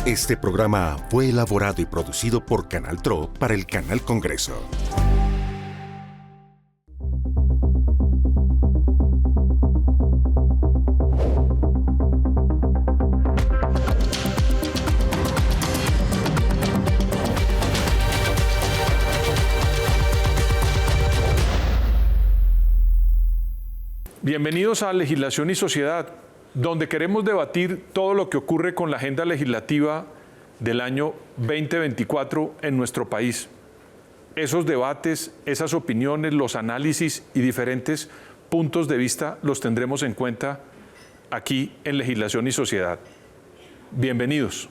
Este programa fue elaborado y producido por Canal TRO para el Canal Congreso. Bienvenidos a Legislación y Sociedad, donde queremos debatir todo lo que ocurre con la agenda legislativa del año 2024 en nuestro país. Esos debates, esas opiniones, los análisis y diferentes puntos de vista los tendremos en cuenta aquí en Legislación y Sociedad. Bienvenidos.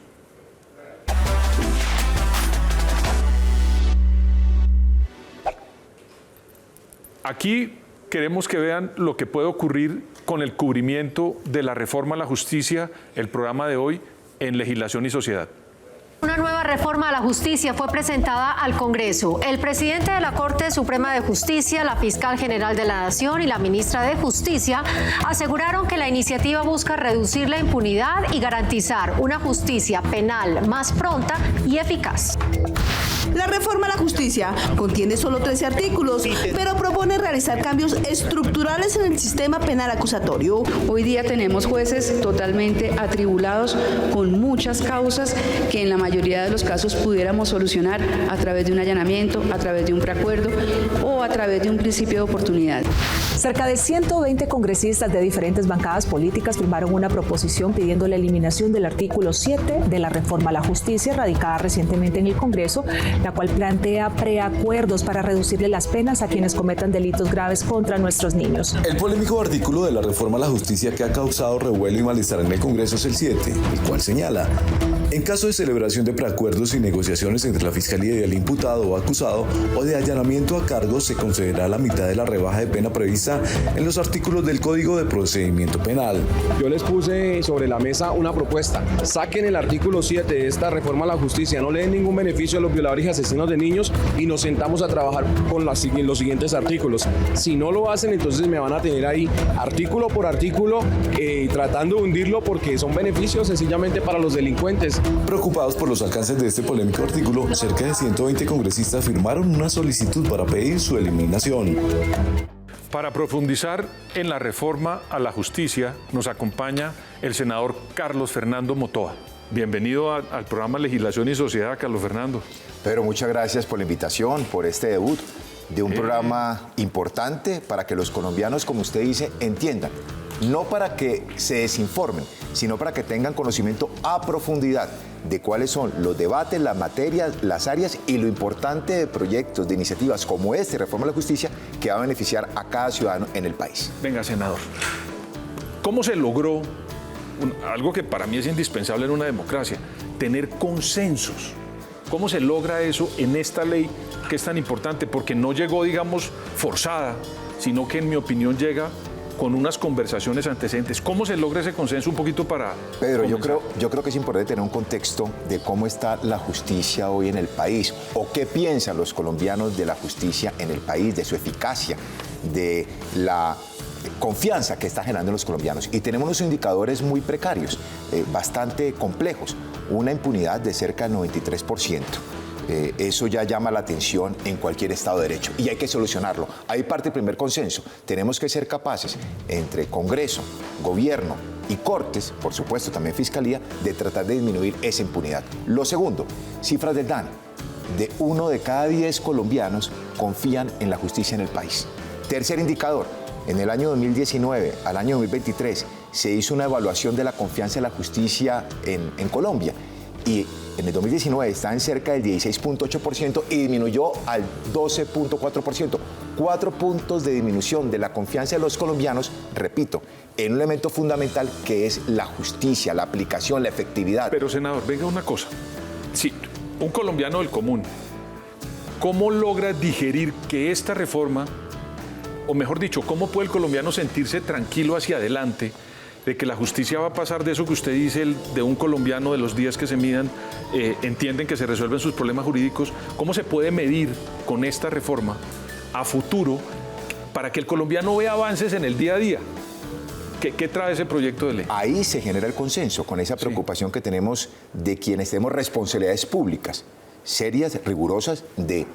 Aquí queremos que vean lo que puede ocurrir con el cubrimiento de la reforma a la justicia, el programa de hoy en Legislación y Sociedad. Una nueva reforma a la justicia fue presentada al Congreso. El presidente de la Corte Suprema de Justicia, la fiscal general de la Nación y la ministra de Justicia aseguraron que la iniciativa busca reducir la impunidad y garantizar una justicia penal más pronta y eficaz. La reforma a la justicia contiene solo 13 artículos, pero propone realizar cambios estructurales en el sistema penal acusatorio. Hoy día tenemos jueces totalmente atribulados con muchas causas que en la mayoría de los casos pudiéramos solucionar a través de un allanamiento, a través de un preacuerdo o a través de un principio de oportunidad. Cerca de 120 congresistas de diferentes bancadas políticas firmaron una proposición pidiendo la eliminación del artículo 7 de la reforma a la justicia radicada recientemente en el Congreso, la cual plantea preacuerdos para reducirle las penas a quienes cometan delitos graves contra nuestros niños. El polémico artículo de la reforma a la justicia que ha causado revuelo y malestar en el Congreso es el 7, el cual señala: en caso de celebración de preacuerdos y negociaciones entre la Fiscalía y el imputado o acusado o de allanamiento a cargos, se concederá la mitad de la rebaja de pena prevista en los artículos del Código de Procedimiento Penal. Yo les puse sobre la mesa una propuesta: saquen el artículo 7 de esta reforma a la justicia, no le den ningún beneficio a los violadores y asesinos de niños y nos sentamos a trabajar con los siguientes artículos. Si no lo hacen, entonces me van a tener ahí artículo por artículo tratando de hundirlo porque son beneficios sencillamente para los delincuentes. Preocupados por los alcances de este polémico artículo, cerca de 120 congresistas firmaron una solicitud para pedir su eliminación. Para profundizar en la reforma a la justicia, nos acompaña el senador Carlos Fernando Motoa. Bienvenido al programa Legislación y Sociedad, Carlos Fernando. Pedro, muchas gracias por la invitación, por este debut de un programa importante para que los colombianos, como usted dice, entiendan. No para que se desinformen, sino para que tengan conocimiento a profundidad de cuáles son los debates, las materias, las áreas y lo importante de proyectos, de iniciativas como este, Reforma a la Justicia, que va a beneficiar a cada ciudadano en el país. Venga, senador, ¿cómo se logró algo que para mí es indispensable en una democracia, tener consensos? ¿Cómo se logra eso en esta ley que es tan importante? Porque no llegó, digamos, forzada, sino que en mi opinión llega con unas conversaciones antecedentes. ¿Cómo se logra ese consenso un poquito para Pedro, yo creo que es importante tener un contexto de cómo está la justicia hoy en el país o qué piensan los colombianos de la justicia en el país, de su eficacia, de la confianza que está generando en los colombianos. Y tenemos unos indicadores muy precarios, bastante complejos, una impunidad de cerca del 93%. Eso ya llama la atención en cualquier Estado de Derecho y hay que solucionarlo. Ahí parte el primer consenso. Tenemos que ser capaces, entre Congreso, Gobierno y Cortes, por supuesto también Fiscalía, de tratar de disminuir esa impunidad. Lo segundo, cifras del DANE. De 1 de cada 10 colombianos confían en la justicia en el país. Tercer indicador, en el año 2019 al año 2023 se hizo una evaluación de la confianza en la justicia en Colombia y en el 2019 está en cerca del 16.8% y disminuyó al 12.4%. 4 puntos de disminución de la confianza de los colombianos, repito, en un elemento fundamental que es la justicia, la aplicación, la efectividad. Pero, senador, venga una cosa. Sí, un colombiano del común, ¿cómo logra digerir que esta reforma, o mejor dicho, cómo puede el colombiano sentirse tranquilo hacia adelante de que la justicia va a pasar de eso que usted dice, de un colombiano de los días que se midan, entienden que se resuelven sus problemas jurídicos? ¿Cómo se puede medir con esta reforma a futuro para que el colombiano vea avances en el día a día? ¿Qué trae ese proyecto de ley? Ahí se genera el consenso con esa preocupación que tenemos de quienes tenemos responsabilidades públicas, serias, rigurosas, de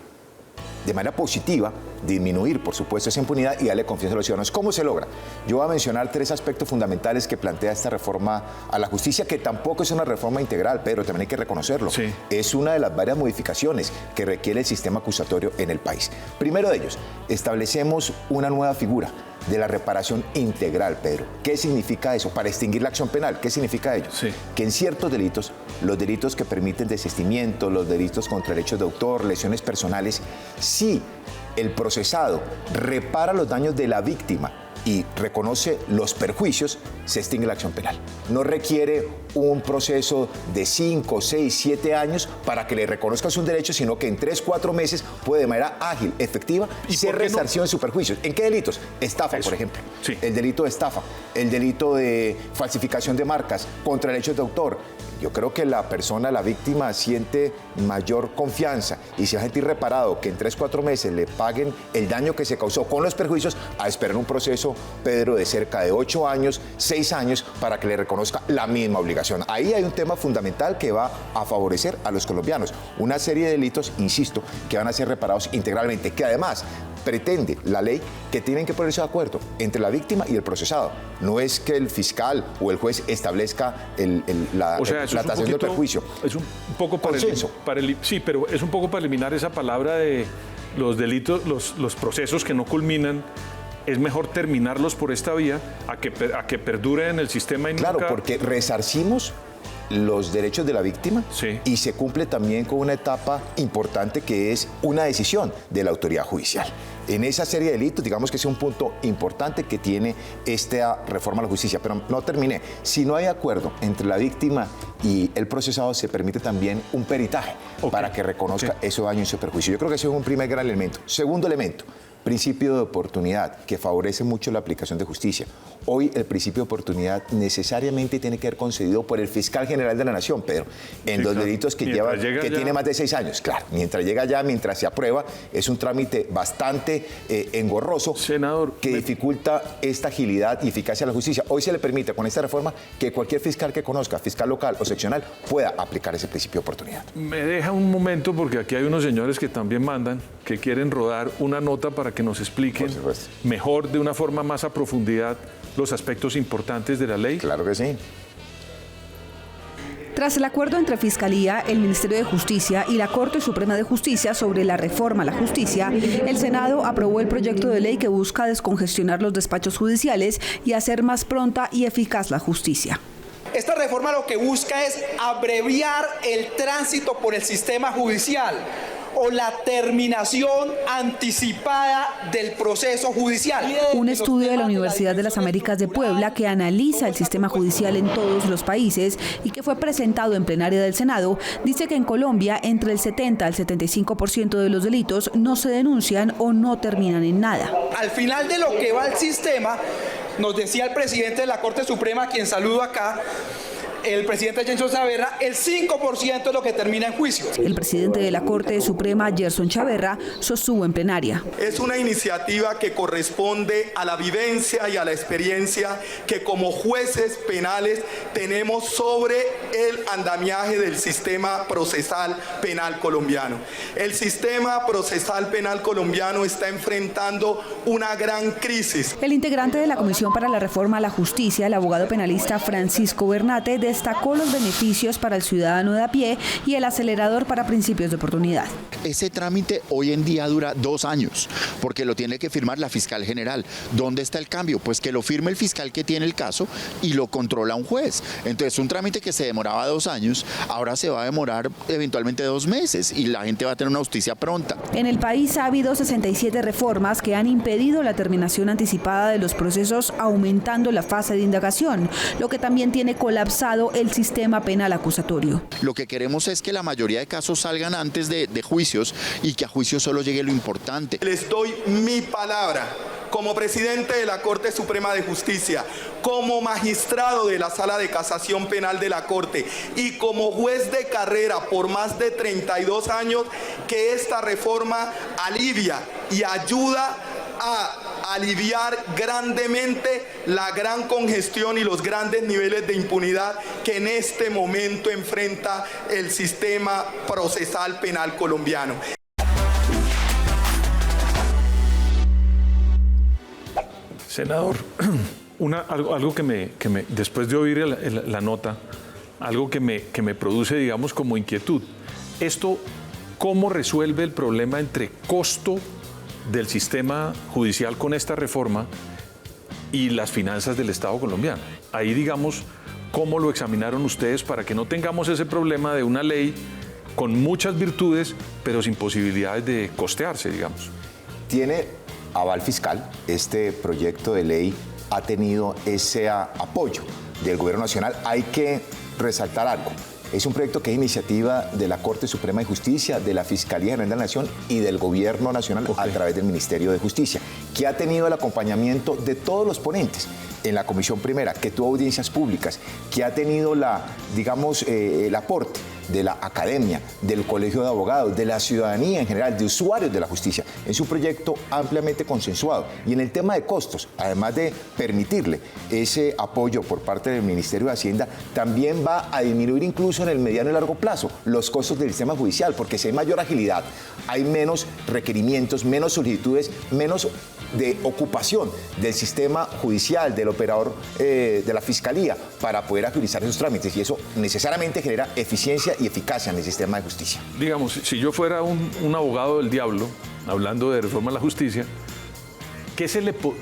manera positiva, disminuir, por supuesto, esa impunidad y darle confianza a los ciudadanos. ¿Cómo se logra? Yo voy a mencionar 3 aspectos fundamentales que plantea esta reforma a la justicia, que tampoco es una reforma integral, pero también hay que reconocerlo. Sí. Es una de las varias modificaciones que requiere el sistema acusatorio en el país. Primero de ellos, establecemos una nueva figura de la reparación integral, Pedro. ¿Qué significa eso? Para extinguir la acción penal, ¿qué significa ello? Sí. Que en ciertos delitos, los delitos que permiten desistimiento, los delitos contra derechos de autor, lesiones personales, si el procesado repara los daños de la víctima y reconoce los perjuicios, se extingue la acción penal. No requiere un proceso de 5, 6, 7 años para que le reconozcas un derecho, sino que en 3, 4 meses puede de manera ágil, efectiva, ser resarcido en su perjuicio. ¿En qué delitos? Estafa, por ejemplo. Sí. El delito de estafa, el delito de falsificación de marcas, contra derechos de autor. Yo creo que la persona, la víctima, siente mayor confianza y se va a sentir reparado que en 3, 4 meses le paguen el daño que se causó con los perjuicios a esperar un proceso, Pedro, de cerca de 8 años, 6 años para que le reconozca la misma obligación. Ahí hay un tema fundamental que va a favorecer a los colombianos. Una serie de delitos, insisto, que van a ser reparados integralmente, que además pretende la ley que tienen que ponerse de acuerdo entre la víctima y el procesado. No es que el fiscal o el juez establezca la tasación del perjuicio. Es un poco para sí, pero es un poco para eliminar esa palabra de los delitos, los procesos que no culminan. Es mejor terminarlos por esta vía a que perdure en el sistema y claro, porque resarcimos los derechos de la víctima, sí, y se cumple también con una etapa importante que es una decisión de la autoridad judicial. En esa serie de delitos, digamos que es un punto importante que tiene esta reforma a la justicia. Pero no terminé. Si no hay acuerdo entre la víctima y el procesado, se permite también un peritaje para que reconozca esos daños y su perjuicio. Yo creo que ese es un primer gran elemento. Segundo elemento, principio de oportunidad, que favorece mucho la aplicación de justicia. Hoy el principio de oportunidad necesariamente tiene que ser concedido por el fiscal general de la Nación, Pedro, en los delitos que tiene más de 6 años. Claro, mientras llega ya, mientras se aprueba, es un trámite bastante engorroso, senador, que dificulta esta agilidad y eficacia de la justicia. Hoy se le permite con esta reforma que cualquier fiscal que conozca, fiscal local o seccional, pueda aplicar ese principio de oportunidad. Me deja un momento porque aquí hay unos señores que también mandan, que quieren rodar una nota para que nos expliquen mejor, de una forma más a profundidad, los aspectos importantes de la ley. Claro que sí. Tras el acuerdo entre Fiscalía, el Ministerio de Justicia y la Corte Suprema de Justicia sobre la reforma a la justicia, el Senado aprobó el proyecto de ley que busca descongestionar los despachos judiciales y hacer más pronta y eficaz la justicia. Esta reforma lo que busca es abreviar el tránsito por el sistema judicial o la terminación anticipada del proceso judicial. Un estudio de la Universidad de las Américas de Puebla que analiza el sistema judicial en todos los países y que fue presentado en plenaria del Senado dice que en Colombia entre el 70 al 75% de los delitos no se denuncian o no terminan en nada. Al final de lo que va el sistema, nos decía el presidente de la Corte Suprema, a quien saludo acá, el presidente Gerson Chaverra, el 5% es lo que termina en juicio. El presidente de la Corte Suprema, Gerson Chaverra, sostuvo en plenaria. Es una iniciativa que corresponde a la vivencia y a la experiencia que como jueces penales tenemos sobre el andamiaje del sistema procesal penal colombiano. El sistema procesal penal colombiano está enfrentando una gran crisis. El integrante de la Comisión para la Reforma a la Justicia, el abogado penalista Francisco Bernate, destacó los beneficios para el ciudadano de a pie y el acelerador para principios de oportunidad. Ese trámite hoy en día dura 2 años, porque lo tiene que firmar la fiscal general. ¿Dónde está el cambio? Pues que lo firme el fiscal que tiene el caso y lo controla un juez. Entonces, un trámite que se demoraba 2 años, ahora se va a demorar eventualmente 2 meses y la gente va a tener una justicia pronta. En el país ha habido 67 reformas que han impedido la terminación anticipada de los procesos, aumentando la fase de indagación, lo que también tiene colapsado el sistema penal acusatorio. Lo que queremos es que la mayoría de casos salgan antes de juicios y que a juicio solo llegue lo importante. Les doy mi palabra como presidente de la Corte Suprema de Justicia, como magistrado de la Sala de Casación Penal de la Corte y como juez de carrera por más de 32 años, que esta reforma alivia y ayuda a aliviar grandemente la gran congestión y los grandes niveles de impunidad que en este momento enfrenta el sistema procesal penal colombiano. Senador, algo que me después de oír la nota, algo que me produce, digamos, como inquietud. Esto, ¿cómo resuelve el problema entre costo del sistema judicial con esta reforma y las finanzas del Estado colombiano? Ahí, digamos, ¿cómo lo examinaron ustedes para que no tengamos ese problema de una ley con muchas virtudes, pero sin posibilidades de costearse, digamos? Tiene aval fiscal. Este proyecto de ley ha tenido ese apoyo del Gobierno Nacional. Hay que resaltar algo. Es un proyecto que es iniciativa de la Corte Suprema de Justicia, de la Fiscalía General de la Nación y del Gobierno Nacional a través del Ministerio de Justicia, que ha tenido el acompañamiento de todos los ponentes en la Comisión Primera, que tuvo audiencias públicas, que ha tenido el aporte de la academia, del Colegio de Abogados, de la ciudadanía en general, de usuarios de la justicia. Es un proyecto ampliamente consensuado. Y en el tema de costos, además de permitirle ese apoyo por parte del Ministerio de Hacienda, también va a disminuir incluso en el mediano y largo plazo los costos del sistema judicial, porque si hay mayor agilidad, hay menos requerimientos, menos solicitudes, menos de ocupación del sistema judicial, del operador de la Fiscalía, para poder agilizar esos trámites, y eso necesariamente genera eficiencia y eficacia en el sistema de justicia. Digamos, si yo fuera un abogado del diablo, hablando de reforma a la justicia, ¿qué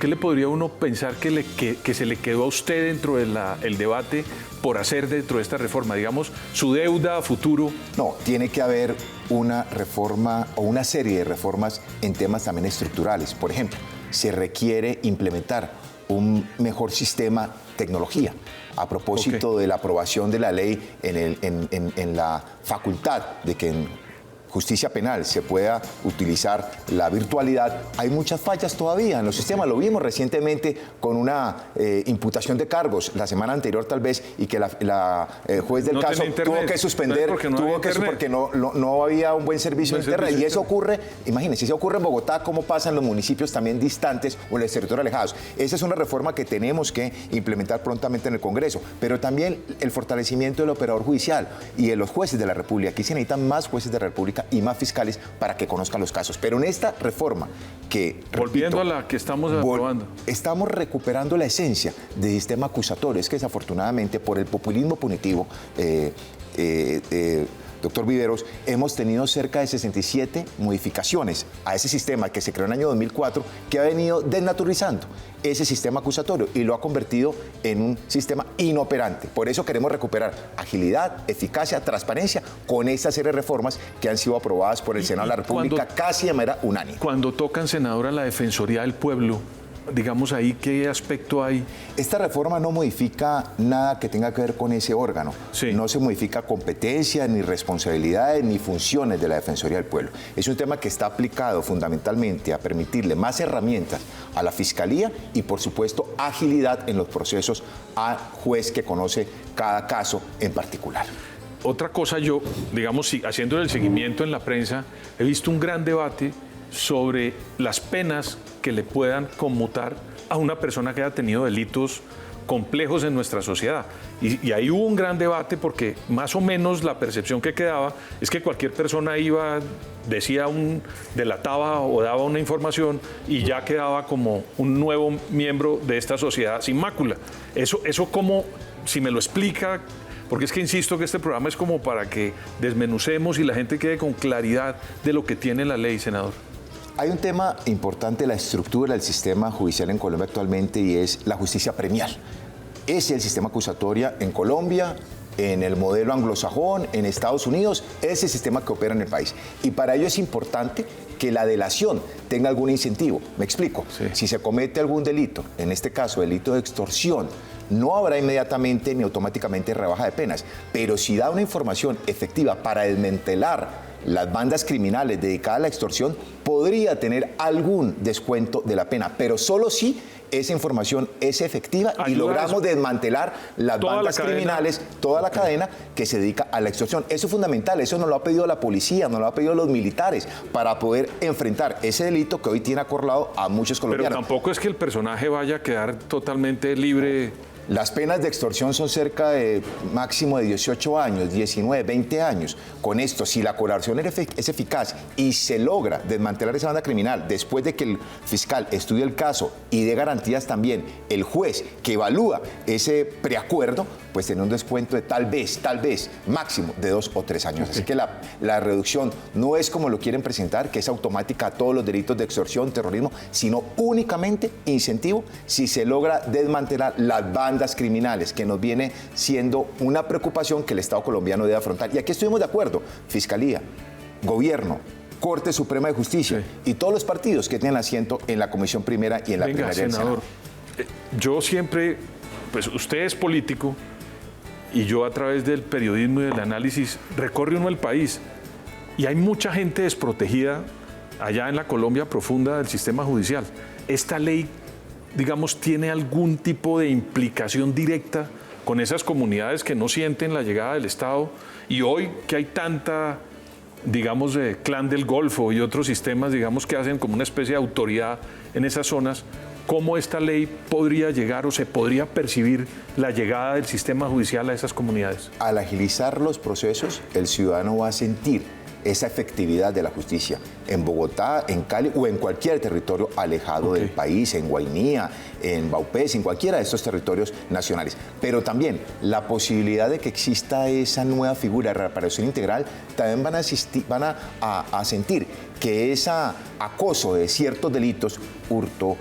le podría uno pensar que se le quedó a usted dentro del debate por hacer dentro de esta reforma? Digamos, su deuda a futuro. No, tiene que haber una reforma o una serie de reformas en temas también estructurales. Por ejemplo, se requiere implementar un mejor sistema tecnología. A propósito de la aprobación de la ley en la facultad de que en justicia penal se pueda utilizar la virtualidad, hay muchas fallas todavía en los sistemas. Lo vimos recientemente con una imputación de cargos la semana anterior tal vez, y que la juez del caso tuvo que suspender, porque no había un buen servicio de internet. Y eso ocurre, imagínense, si ocurre en Bogotá, ¿cómo pasa en los municipios también distantes o en los territorios alejados? Esa es una reforma que tenemos que implementar prontamente en el Congreso, pero también el fortalecimiento del operador judicial y de los jueces de la República. Aquí se necesitan más jueces de la República y más fiscales para que conozcan los casos. Pero en esta reforma que, volviendo a la que estamos aprobando, estamos recuperando la esencia del sistema acusatorio. Es que desafortunadamente por el populismo punitivo, doctor Viveros, hemos tenido cerca de 67 modificaciones a ese sistema que se creó en el año 2004, que ha venido desnaturalizando ese sistema acusatorio y lo ha convertido en un sistema inoperante. Por eso queremos recuperar agilidad, eficacia, transparencia con esta serie de reformas que han sido aprobadas por el Senado de la República casi de manera unánime. Cuando tocan, senadora, la Defensoría del Pueblo, digamos ahí, ¿qué aspecto hay? Esta reforma no modifica nada que tenga que ver con ese órgano. Sí. No se modifica competencias, ni responsabilidades, ni funciones de la Defensoría del Pueblo. Es un tema que está aplicado fundamentalmente a permitirle más herramientas a la Fiscalía y, por supuesto, agilidad en los procesos al juez que conoce cada caso en particular. Otra cosa, yo, digamos, haciendo el seguimiento en la prensa, he visto un gran debate sobre las penas que le puedan conmutar a una persona que haya tenido delitos complejos en nuestra sociedad. Y ahí hubo un gran debate, porque más o menos la percepción que quedaba es que cualquier persona iba, delataba o daba una información y ya quedaba como un nuevo miembro de esta sociedad sin mácula. Eso como, si me lo explica, porque es que insisto que este programa es como para que desmenucemos y la gente quede con claridad de lo que tiene la ley, senador. Hay un tema importante, la estructura del sistema judicial en Colombia actualmente, y es la justicia premial. Ese es el sistema acusatorio en Colombia, en el modelo anglosajón, en Estados Unidos, ese es el sistema que opera en el país. Y para ello es importante que la delación tenga algún incentivo. Me explico. Sí. Si se comete algún delito, en este caso delito de extorsión, no habrá inmediatamente ni automáticamente rebaja de penas, pero si da una información efectiva para desmantelar las bandas criminales dedicadas a la extorsión, podría tener algún descuento de la pena, pero solo si esa información es efectiva y logramos desmantelar las bandas criminales, toda la cadena que se dedica a la extorsión. Eso es fundamental, eso nos lo ha pedido la policía, nos lo ha pedido los militares para poder enfrentar ese delito que hoy tiene acorralado a muchos colombianos. Pero tampoco es que el personaje vaya a quedar totalmente libre. Las penas de extorsión son cerca de máximo de 18 años, 19, 20 años. Con esto, si la colaboración es eficaz y se logra desmantelar esa banda criminal después de que el fiscal estudie el caso y dé garantías también el juez que evalúa ese preacuerdo, pues tiene un descuento de tal vez, máximo de 2 o 3 años. Así que la reducción no es como lo quieren presentar, que es automática a todos los delitos de extorsión, terrorismo, sino únicamente incentivo si se logra desmantelar las bandas criminales, que nos viene siendo una preocupación que el Estado colombiano debe afrontar. Y aquí estuvimos de acuerdo, Fiscalía, Gobierno, Corte Suprema de Justicia y todos los partidos que tienen asiento en la Comisión Primera y en la Plenaria del Senado. Yo siempre, pues usted es político y yo a través del periodismo y del análisis recorre uno el país y hay mucha gente desprotegida allá en la Colombia profunda del sistema judicial. Esta ley, digamos, tiene algún tipo de implicación directa con esas comunidades que no sienten la llegada del Estado y hoy que hay tanta, digamos, clan del Golfo y otros sistemas, digamos, que hacen como una especie de autoridad en esas zonas, ¿cómo esta ley podría llegar o se podría percibir la llegada del sistema judicial a esas comunidades? Al agilizar los procesos, el ciudadano va a sentir esa efectividad de la justicia en Bogotá, en Cali o en cualquier territorio alejado del país, en Guainía, en Vaupés, en cualquiera de estos territorios nacionales. Pero también la posibilidad de que exista esa nueva figura de reparación integral, también van a sentir que ese acoso de ciertos delitos, hurto,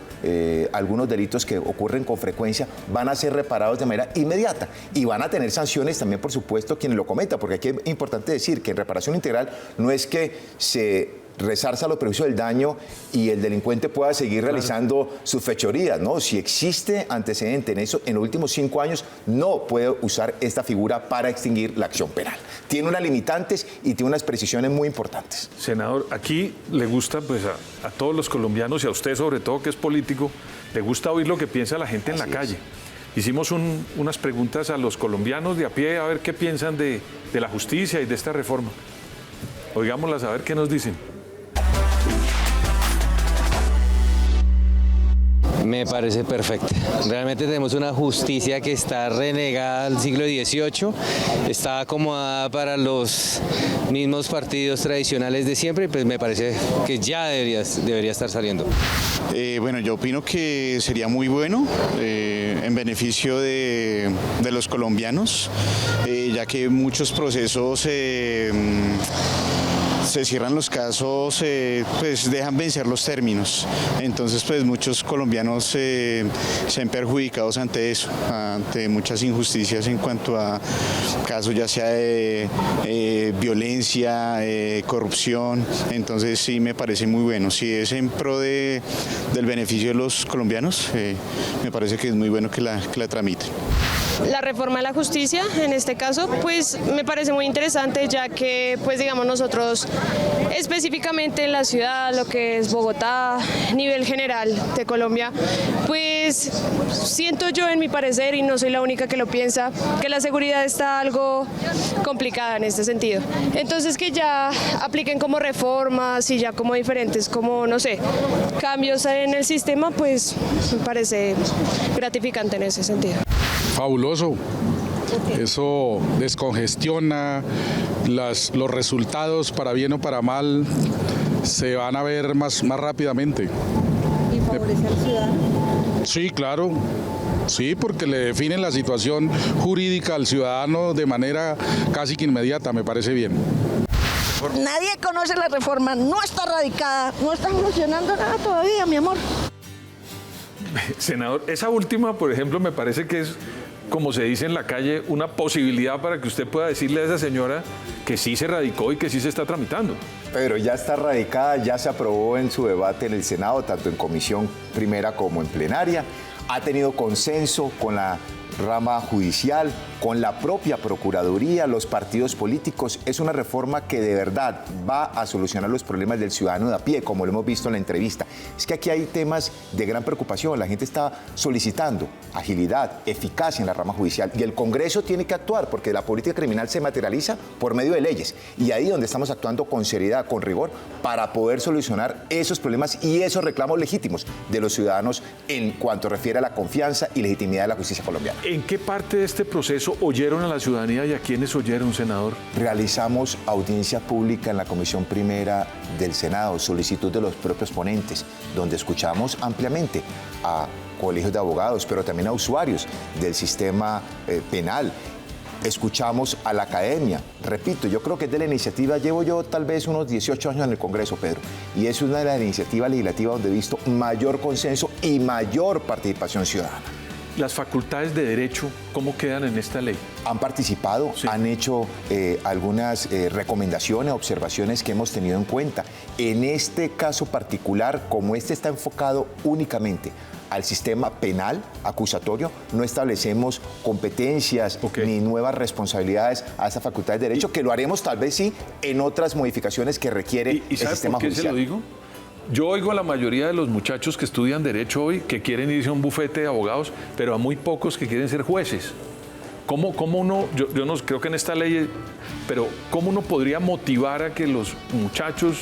algunos delitos que ocurren con frecuencia, van a ser reparados de manera inmediata y van a tener sanciones también, por supuesto, quienes lo cometan, porque aquí es importante decir que en reparación integral no es que se resarza los prejuicios del daño y el delincuente pueda seguir realizando sus fechorías, ¿no? Si existe antecedente en eso, en los últimos 5 años no puede usar esta figura para extinguir la acción penal. Tiene unas limitantes y tiene unas precisiones muy importantes. Senador, aquí le gusta pues a todos los colombianos y a usted sobre todo que es político, le gusta oír lo que piensa la gente en la calle. Hicimos unas preguntas a los colombianos de a pie a ver qué piensan de la justicia y de esta reforma. Oigámoslas a ver qué nos dicen. Me parece perfecta. Realmente tenemos una justicia que está renegada al siglo XVIII, está acomodada para los mismos partidos tradicionales de siempre y pues me parece que ya debería estar saliendo. Bueno, yo opino que sería muy bueno en beneficio de los colombianos, ya que muchos procesos se cierran los casos, pues dejan vencer los términos. Entonces, pues muchos colombianos se ven perjudicados ante eso, ante muchas injusticias en cuanto a casos ya sea de violencia, corrupción. Entonces, sí me parece muy bueno. Si es en pro del beneficio de los colombianos, me parece que es muy bueno que la tramiten. La reforma de la justicia, en este caso, pues me parece muy interesante, ya que, pues digamos, nosotros específicamente en la ciudad, lo que es Bogotá, nivel general de Colombia, pues siento yo, en mi parecer, y no soy la única que lo piensa, que la seguridad está algo complicada en este sentido. Entonces, que ya apliquen como reformas y ya como diferentes, como, no sé, cambios en el sistema, pues me parece gratificante en ese sentido. Fabuloso, eso descongestiona, los resultados para bien o para mal se van a ver más rápidamente. ¿Y favorece al ciudadano? Sí, claro. Sí, porque le definen la situación jurídica al ciudadano de manera casi que inmediata, me parece bien. Nadie conoce la reforma, no está radicada, no está funcionando nada todavía, mi amor. Senador, esa última, por ejemplo, me parece que es, como se dice en la calle, una posibilidad para que usted pueda decirle a esa señora que sí se radicó y que sí se está tramitando. Pero ya está radicada, ya se aprobó en su debate en el Senado, tanto en comisión primera como en plenaria. Ha tenido consenso con la rama judicial, con la propia Procuraduría, los partidos políticos. Es una reforma que de verdad va a solucionar los problemas del ciudadano de a pie, como lo hemos visto en la entrevista. Es que aquí hay temas de gran preocupación. La gente está solicitando agilidad, eficacia en la rama judicial y el Congreso tiene que actuar porque la política criminal se materializa por medio de leyes y ahí donde estamos actuando con seriedad, con rigor, para poder solucionar esos problemas y esos reclamos legítimos de los ciudadanos en cuanto refiere a la confianza y legitimidad de la justicia colombiana. ¿En qué parte de este proceso oyeron a la ciudadanía y a quiénes oyeron, senador? Realizamos audiencia pública en la Comisión Primera del Senado, solicitud de los propios ponentes, donde escuchamos ampliamente a colegios de abogados, pero también a usuarios del sistema penal. Escuchamos a la academia. Repito, yo creo que es de la iniciativa, llevo yo tal vez unos 18 años en el Congreso, Pedro, y es una de las iniciativas legislativas donde he visto mayor consenso y mayor participación ciudadana. Las facultades de derecho, ¿cómo quedan en esta ley? Han participado, sí. Han hecho algunas recomendaciones, observaciones que hemos tenido en cuenta. En este caso particular, como este está enfocado únicamente al sistema penal acusatorio, no establecemos competencias ni nuevas responsabilidades a esa facultad de derecho, que lo haremos tal vez sí en otras modificaciones que requiere el sistema por qué judicial. Se lo digo? Yo oigo a la mayoría de los muchachos que estudian derecho hoy que quieren irse a un bufete de abogados, pero a muy pocos que quieren ser jueces. ¿Cómo uno, yo no creo que en esta ley, pero cómo uno podría motivar a que los muchachos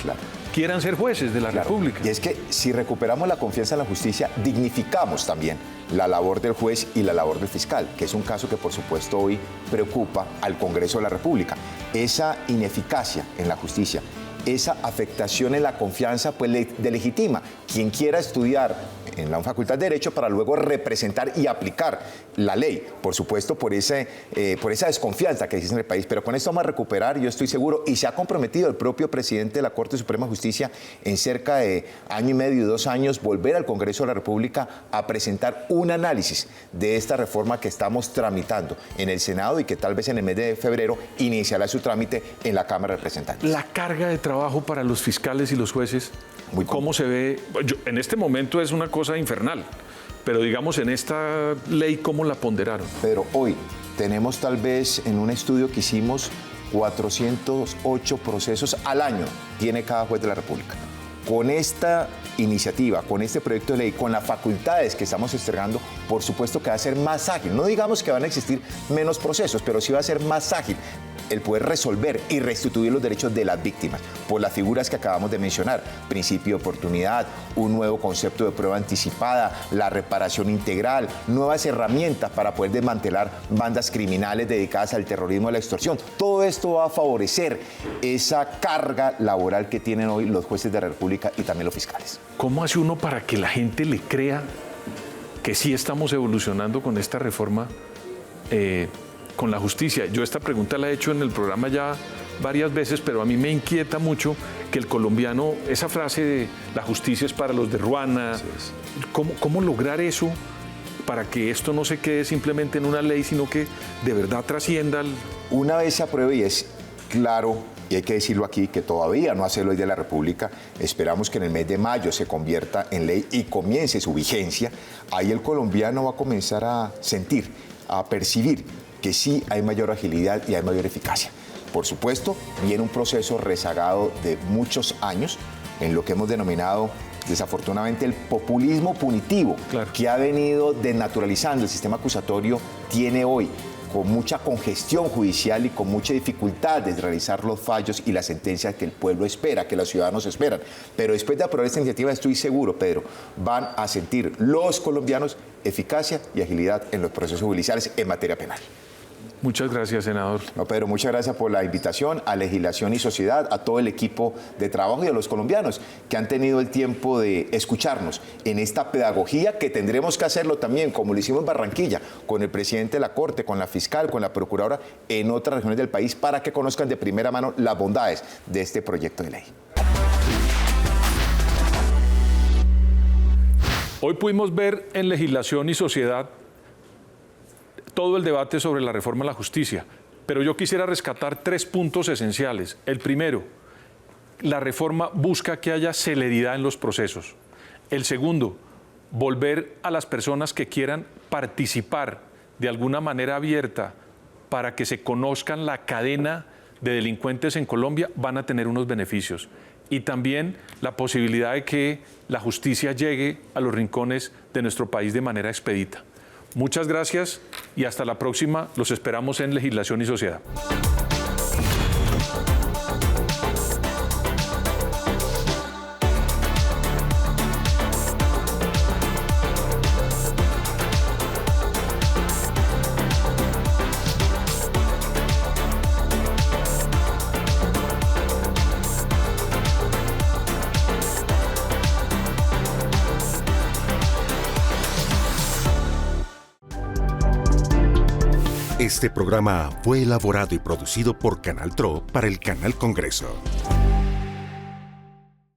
quieran ser jueces de la República? Y es que si recuperamos la confianza en la justicia, dignificamos también la labor del juez y la labor del fiscal, que es un caso que por supuesto hoy preocupa al Congreso de la República. Esa ineficacia en la justicia, esa afectación en la confianza, pues delegitima quien quiera estudiar en la Facultad de Derecho para luego representar y aplicar la ley, por supuesto, por esa desconfianza que existe en el país. Pero con esto vamos a recuperar, yo estoy seguro, y se ha comprometido el propio presidente de la Corte Suprema de Justicia en cerca de año y medio, 2 años, volver al Congreso de la República a presentar un análisis de esta reforma que estamos tramitando en el Senado y que tal vez en el mes de febrero iniciará su trámite en la Cámara de Representantes. La carga de trabajo para los fiscales y los jueces, ¿cómo se ve? En este momento es una cosa infernal, pero digamos en esta ley, ¿cómo la ponderaron? Pero hoy tenemos tal vez en un estudio que hicimos 408 procesos al año tiene cada juez de la República. Con esta iniciativa, con este proyecto de ley, con las facultades que estamos estrenando, por supuesto que va a ser más ágil. No digamos que van a existir menos procesos, pero sí va a ser más ágil el poder resolver y restituir los derechos de las víctimas por las figuras que acabamos de mencionar: principio de oportunidad, un nuevo concepto de prueba anticipada, la reparación integral, nuevas herramientas para poder desmantelar bandas criminales dedicadas al terrorismo y a la extorsión. Todo esto va a favorecer esa carga laboral que tienen hoy los jueces de la República y también los fiscales. ¿Cómo hace uno para que la gente le crea que sí estamos evolucionando con esta reforma con la justicia? Yo esta pregunta la he hecho en el programa ya varias veces, pero a mí me inquieta mucho que el colombiano, esa frase de la justicia es para los de Ruana, ¿cómo lograr eso para que esto no se quede simplemente en una ley, sino que de verdad trascienda? Una vez se apruebe, y es claro, y hay que decirlo aquí, que todavía no hace ley de la República, esperamos que en el mes de mayo se convierta en ley y comience su vigencia, ahí el colombiano va a comenzar a sentir, a percibir que sí hay mayor agilidad y hay mayor eficacia. Por supuesto, viene un proceso rezagado de muchos años en lo que hemos denominado, desafortunadamente, el populismo punitivo, que ha venido desnaturalizando el sistema acusatorio, tiene hoy con mucha congestión judicial y con mucha dificultad de realizar los fallos y las sentencias que el pueblo espera, que los ciudadanos esperan. Pero después de aprobar esta iniciativa, estoy seguro, Pedro, van a sentir los colombianos eficacia y agilidad en los procesos judiciales en materia penal. Muchas gracias, senador. No, Pedro, muchas gracias por la invitación a Legislación y Sociedad, a todo el equipo de trabajo y a los colombianos que han tenido el tiempo de escucharnos en esta pedagogía que tendremos que hacerlo también, como lo hicimos en Barranquilla, con el presidente de la Corte, con la fiscal, con la procuradora, en otras regiones del país, para que conozcan de primera mano las bondades de este proyecto de ley. Hoy pudimos ver en Legislación y Sociedad todo el debate sobre la reforma a la justicia, pero yo quisiera rescatar 3 puntos esenciales. El primero, la reforma busca que haya celeridad en los procesos. El segundo, volver a las personas que quieran participar de alguna manera abierta para que se conozcan la cadena de delincuentes en Colombia, van a tener unos beneficios. Y también la posibilidad de que la justicia llegue a los rincones de nuestro país de manera expedita. Muchas gracias y hasta la próxima. Los esperamos en Legislación y Sociedad. Este programa fue elaborado y producido por Canal TRO para el Canal Congreso.